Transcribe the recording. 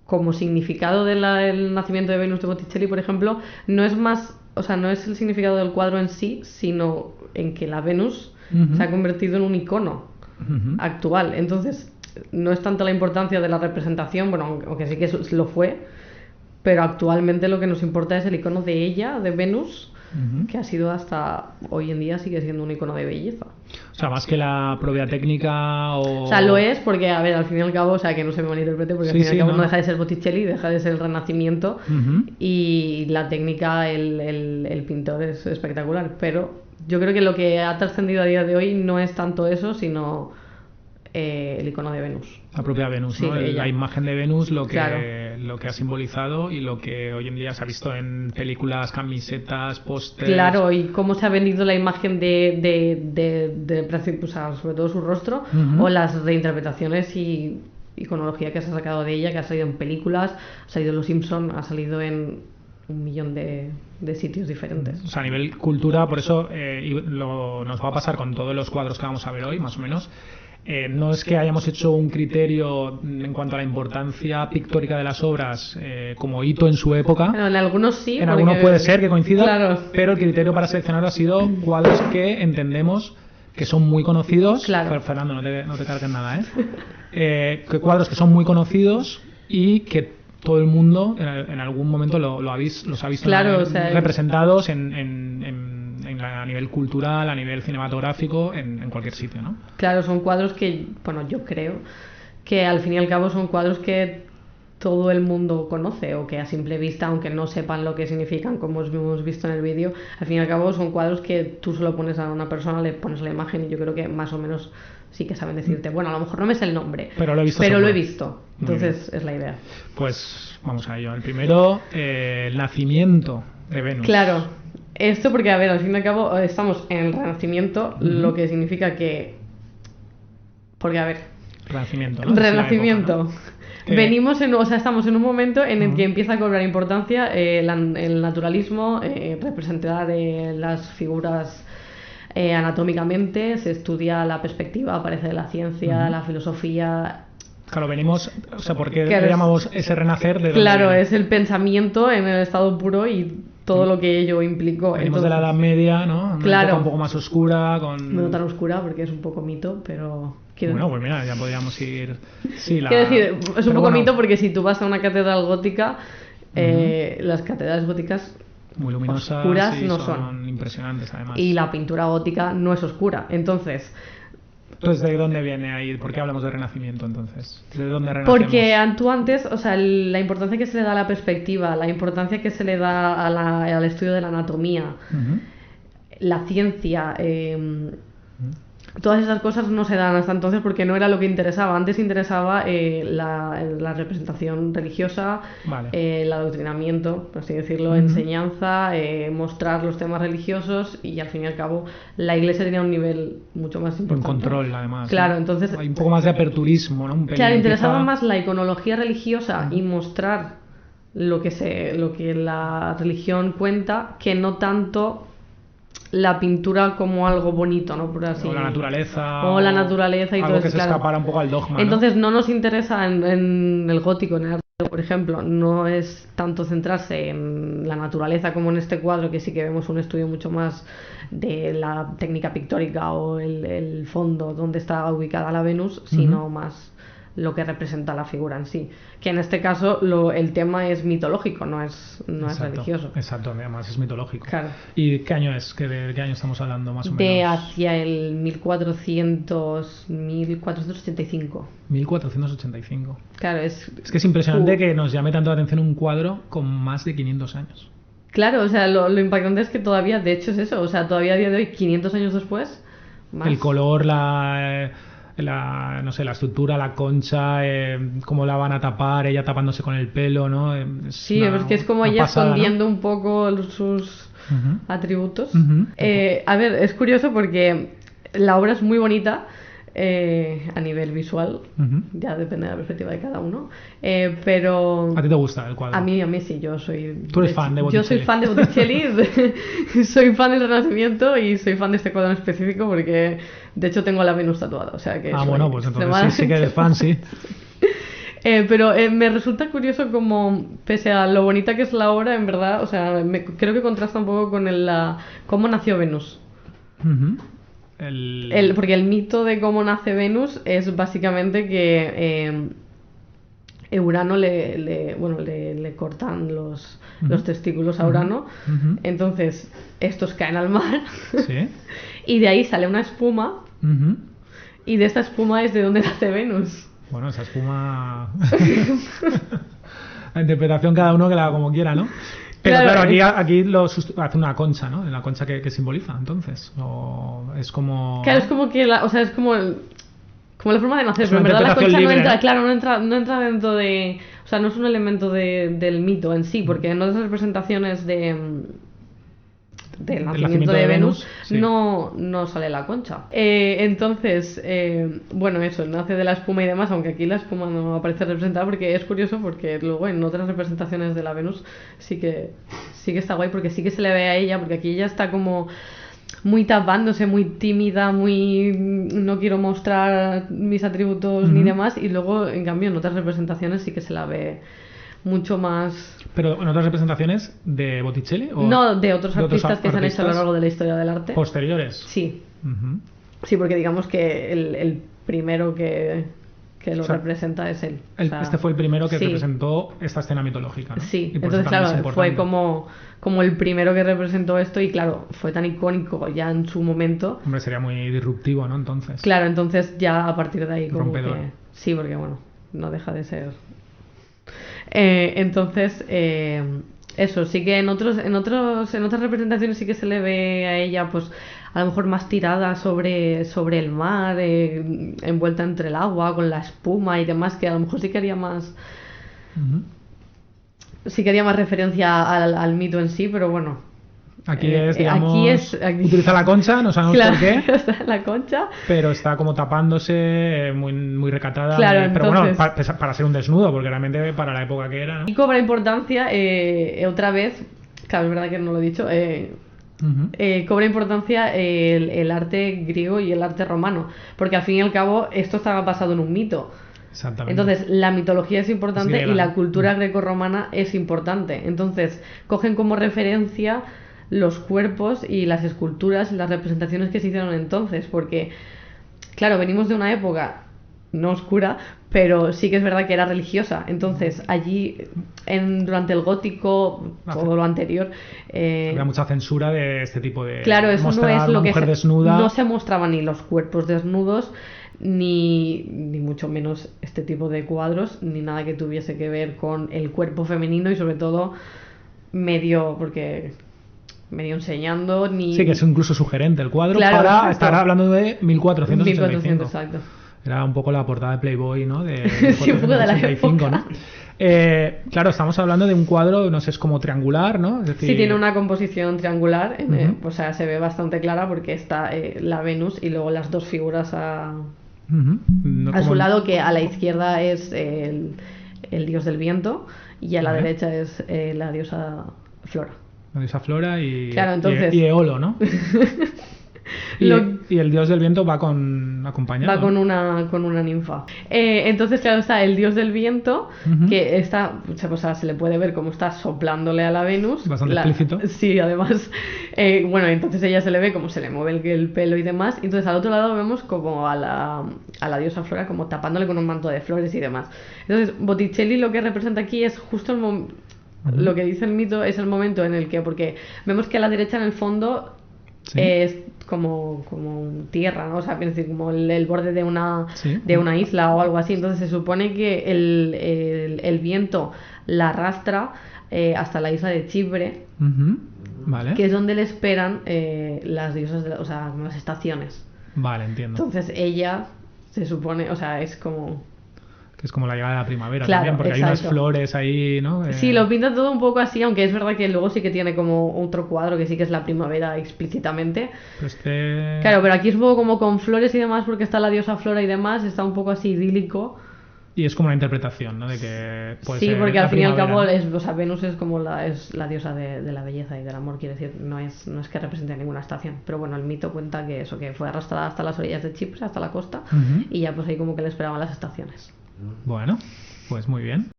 como significado del nacimiento de Venus de Botticelli, por ejemplo, no es más, o sea, no es el significado del cuadro en sí, sino en que la Venus se ha convertido en un icono actual. Entonces, no es tanto la importancia de la representación, bueno, aunque sí que lo fue, pero actualmente lo que nos importa es el icono de ella, de Venus, que ha sido hasta hoy en día sigue siendo un icono de belleza. O sea, más que la propia técnica o... O sea, lo es porque, a ver, al fin y al cabo, o sea, que no se me malinterprete, porque al fin y al cabo no deja de ser Botticelli, deja de ser el Renacimiento, y la técnica, el pintor es espectacular, pero yo creo que lo que ha trascendido a día de hoy no es tanto eso, sino el icono de Venus. La propia Venus, Sí, ¿no? La imagen de Venus, lo que ha simbolizado y lo que hoy en día se ha visto en películas, camisetas, pósters. Claro, y cómo se ha vendido la imagen o sea, sobre todo su rostro, o las reinterpretaciones y iconología que se ha sacado de ella, que ha salido en películas, ha salido en Los Simpson, ha salido en un millón de sitios diferentes. O sea, a nivel cultura, por eso nos va a pasar con todos los cuadros que vamos a ver hoy, más o menos. No es que hayamos hecho un criterio en cuanto a la importancia pictórica de las obras como hito en su época. Bueno, en algunos sí. En algunos puede ser que coincida, claro, pero el criterio para seleccionar ha sido cuadros que entendemos que son muy conocidos. Claro. Fernando, no te cargues nada, que cuadros que son muy conocidos y que todo el mundo en algún momento los ha visto, claro, representados a nivel cultural, a nivel cinematográfico, en cualquier sitio, ¿no? Claro, son cuadros que, bueno, yo creo que al fin y al cabo son cuadros que todo el mundo conoce, o que a simple vista, aunque no sepan lo que significan, como hemos visto en el vídeo, al fin y al cabo son cuadros que tú solo pones a una persona, le pones la imagen y yo creo que más o menos sí que saben decirte, bueno, a lo mejor no me sé el nombre, pero lo he visto. Entonces es la idea. Pues vamos a ello. El primero, el nacimiento de Venus. Claro. Esto porque, a ver, al fin y al cabo estamos en el Renacimiento, lo que significa que... Porque, a ver... Renacimiento, ¿no? Renacimiento. Época, ¿no? Venimos estamos en un momento en el que empieza a cobrar importancia el naturalismo, representar las figuras anatómicamente, se estudia la perspectiva, aparece de la ciencia, la filosofía... Claro, venimos, o sea, ¿por qué le llamamos ese renacer? Claro, es el pensamiento en el estado puro y todo lo que ello implicó. Venimos de la Edad Media, ¿no? Claro. Un poco más oscura. No tan oscura porque es un poco mito, pero... Bueno, pues mira, ya podríamos ir... Sí, quiero decir, es un poco mito porque si tú vas a una catedral gótica, las catedrales góticas muy luminosas, oscuras sí, no son impresionantes además. Y la pintura gótica no es oscura, entonces... Entonces, ¿de dónde viene ahí? ¿Por qué hablamos de Renacimiento, entonces? ¿De dónde renacemos? Porque tú antes, o sea, la importancia que se le da a la perspectiva, la importancia que se le da al estudio de la anatomía, la ciencia, todas esas cosas no se dan hasta entonces porque no era lo que interesaba. Antes interesaba la representación religiosa, vale. El adoctrinamiento, por así decirlo, enseñanza, mostrar los temas religiosos, y al fin y al cabo la Iglesia tenía un nivel mucho más importante. Un control, además. Claro, ¿no? Entonces... Hay un poco más de aperturismo, ¿no? Claro, interesaba más la iconología religiosa y mostrar lo que la religión cuenta, que no tanto la pintura como algo bonito, ¿no? Por así. O la naturaleza. O la naturaleza y algo todo que eso. se escapara un poco al dogma. Entonces no nos interesa en el gótico, en el arte, por ejemplo, no es tanto centrarse en la naturaleza como en este cuadro, que sí que vemos un estudio mucho más de la técnica pictórica o el fondo donde está ubicada la Venus, sino más lo que representa la figura en sí, que en este caso el tema es mitológico, no es religioso. Exacto, además es mitológico. Claro. ¿Y qué año es? ¿De qué año estamos hablando más o menos? De hacia el 1485. 1485. Claro, es que es impresionante que nos llame tanto la atención un cuadro con más de 500 años. Claro, o sea, lo impactante es que todavía, de hecho es eso, o sea, todavía a día de hoy, 500 años después, más. El color, no sé, la estructura, la concha, cómo la van a tapar, ella tapándose con el pelo, ¿no? Sí, es que es como ella pasada, escondiendo, ¿no? Un poco sus atributos. A ver, es curioso porque la obra es muy bonita a nivel visual, ya depende de la perspectiva de cada uno, pero... ¿A ti te gusta el cuadro? A mí sí, yo soy... ¿Tú eres fan de Botticelli? Yo soy fan de Botticelli, soy fan del Renacimiento y soy fan de este cuadro en específico porque de hecho tengo la Venus tatuada, o sea que... bueno, pues entonces sí que eres fan, sí. Pero me resulta curioso como, pese a lo bonita que es la obra, en verdad, o sea, creo que contrasta un poco con cómo nació Venus. Uh-huh. Porque el mito de cómo nace Venus es básicamente que Urano le cortan los testículos a Urano, entonces estos caen al mar, ¿sí? Y de ahí sale una espuma, uh-huh. Y de esta espuma es de donde nace Venus. Bueno, esa espuma... La interpretación cada uno que la haga como quiera, ¿no? Pero claro, aquí hace una concha, ¿no? La concha que simboliza, entonces. O es como... Claro, es como que es como la forma de nacer, pero en verdad la concha libre, no entra dentro de... O sea, no es un elemento del mito en sí, porque en otras representaciones del nacimiento de Venus sí. no sale la concha. Entonces, bueno, eso, nace de la espuma y demás, aunque aquí la espuma no aparece representada, porque es curioso, porque luego en otras representaciones de la Venus sí que está guay, porque sí que se le ve a ella, porque aquí ella está como muy tapándose, muy tímida, muy no quiero mostrar mis atributos ni demás, y luego en cambio en otras representaciones sí que se la ve mucho más. ¿Pero en otras representaciones de Botticelli? ¿O no, de otros artistas que se han hecho a lo largo de la historia del arte. ¿Posteriores? Sí. Uh-huh. Sí, porque digamos que el primero que lo representa es él. Este fue el primero que representó esta escena mitológica, ¿no? Sí, entonces claro, fue como el primero que representó esto y claro, fue tan icónico ya en su momento. Hombre, sería muy disruptivo, ¿no? Entonces. Claro, entonces ya a partir de ahí como rompedor. Sí, porque bueno, no deja de ser... entonces, eso, sí que en otras representaciones sí que se le ve a ella, pues a lo mejor más tirada sobre el mar, envuelta entre el agua, con la espuma y demás, que a lo mejor sí que haría más... Uh-huh. Sí que haría más referencia al mito en sí, pero bueno... Aquí es, digamos, utiliza la concha, no sabemos por qué. La concha. Pero está como tapándose, muy, muy recatada. Claro, pero entonces, bueno, para ser un desnudo, porque realmente para la época que era, ¿no? Y cobra importancia, otra vez, claro, es verdad que no lo he dicho, cobra importancia el arte griego y el arte romano, porque al fin y al cabo esto estaba basado en un mito. Exactamente. Entonces la mitología es importante y la cultura grecorromana es importante. Entonces cogen como referencia los cuerpos y las esculturas y las representaciones que se hicieron entonces, porque claro, venimos de una época no oscura, pero sí que es verdad que era religiosa. Entonces allí durante el gótico, todo lo anterior, había mucha censura de este tipo de... Claro, eso no es lo que desnuda. No se mostraban ni los cuerpos desnudos ni mucho menos este tipo de cuadros, ni nada que tuviese que ver con el cuerpo femenino y sobre todo medio enseñando ni... Sí, que es incluso sugerente el cuadro, claro, para estar hablando de 1485. Exacto. Era un poco la portada de Playboy, ¿no? De sí, un poco de la época. ¿no? Claro, estamos hablando de un cuadro, no sé, es como triangular, ¿no? Es decir... Sí, tiene una composición triangular, o sea, se ve bastante clara porque está la Venus y luego las dos figuras a su lado, que a la izquierda es el dios del viento y a la derecha es la diosa Flora. La diosa Flora y, claro, entonces... y Eolo, ¿no? Y el dios del viento va acompañado. Va con una ninfa. Entonces, claro, está el dios del viento, que está, o sea, se le puede ver como está soplándole a la Venus. Bastante explícito. Sí, además. Bueno, entonces ella se le ve como se le mueve el pelo y demás. Entonces, al otro lado vemos como a la diosa Flora como tapándole con un manto de flores y demás. Entonces, Botticelli lo que representa aquí es justo lo que dice el mito, es el momento en el que, porque vemos que a la derecha en el fondo es como tierra, ¿no? O sea, es decir, como el borde de una isla o algo así. Entonces se supone que el viento la arrastra hasta la isla de Chipre, vale. Que es donde le esperan las diosas, o sea, las estaciones. Vale, entiendo. Entonces ella se supone, o sea, es como... Es como la llegada de la primavera, claro, también, porque exacto. hay unas flores ahí, ¿no? Sí, lo pinta todo un poco así, aunque es verdad que luego sí que tiene como otro cuadro que sí que es la primavera explícitamente. Claro, pero aquí es un poco como con flores y demás, porque está la diosa Flora y demás, está un poco así idílico. Y es como una interpretación, ¿no? De que puede sí, ser porque al fin y al cabo ¿no? o sea, Venus es como la diosa de la belleza y del amor, quiere decir, no es que represente ninguna estación. Pero bueno, el mito cuenta que que fue arrastrada hasta las orillas de Chipre, hasta la costa, y ya pues ahí como que le esperaban las estaciones. Bueno, Pues muy bien.